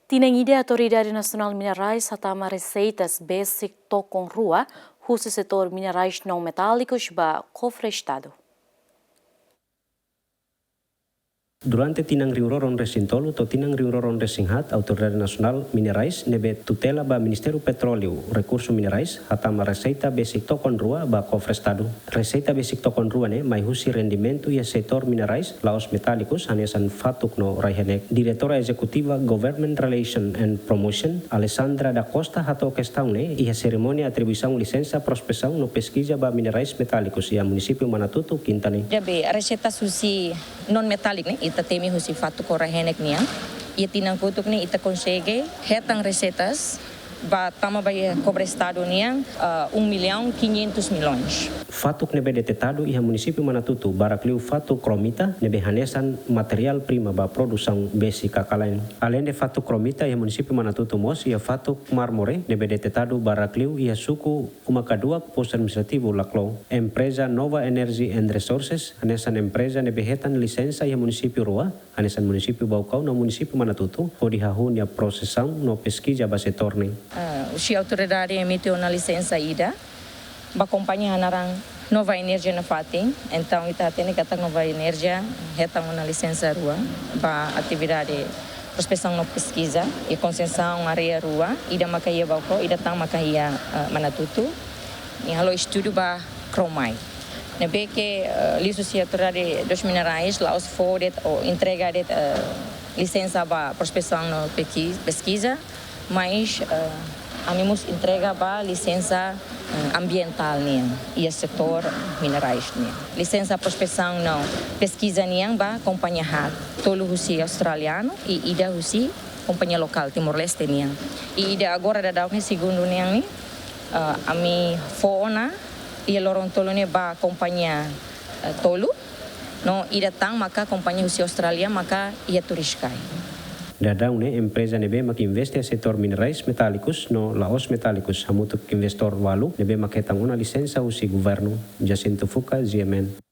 Tinengide Autoridade Nacional de Minerais atama receitas basic tokong rua khusus setor minerais não metálicos ba cofre Estado. Durante tinang riuroron resintolo to tinang riuroron resinghat Autoridade Nacional Minerais nebe tutela ba Ministério Petróleo Recursos Minerais atama receita basic tokon rua ba cofre Estado. Receita basic tokon rua ne mai husi rendimento e setor minerais laos metálicos anesan fatuk no raihenek. Diretora Executiva Government Relation and Promotion Alessandra da Costa hato questão ne e a cerimônia atribuição licença prospecção no pesquisa ba minerais metálicos e a município Manatuto Quintane. Jabe receita susi non metálico ne ita temi husi fatu korahenek niya. Ia tinang kutuk ni ita consegue hetang recetas ba tama ba cobre Estado niya 1.500.000.000. Fatuk nebe detetado iha município Manatutu barakliu fatuk kromita nebe hanesan material prima ba produção besi kakalain. Além de fatuk kromita iha município Manatutu mos ia fatuk marmore nebe detetado barakliu iha suku uma kadua posto administrativo laklo. Empresa Nova Energy and Resources hanesan empresa nebe hetan licença iha município Rua hanesan município Baucau no município Manatutu podi hahun ia prosesão no pesquisa ba setorne. Si autoridade emitiu uma licença ida ba companhia narang Nova Energia na fating, então ita tem que Nova Energia hetang uma licença rua ba atividade prospecção no pesquisa e concessão área rua ida makaia Baucau ida tang makaia Manatutu e halo estudo ba cromai. Nebe que licença autoridade dos minerais lá os fordet ou entrega de licença ba prospecção no pesquisa, mas amimus entrega ba licença ambiental niya e setor minerais niya. Licença prospecção não pesquisa niya ba companhia hat tolo husi australiano e ida husi companhia local Timor-Leste niya. E ida agora da daw segundo niya ni ami foona e lorong tolo ni ba companhia tolo no ida tang maka companhia husi Australia maka ia turiskai. Dadang ne empresa nebe mak investe setor minerais metálicos no laos metálicos hamutuk investor walu nebe mak hetang una licença usi governo Jacinto Fuca GMN.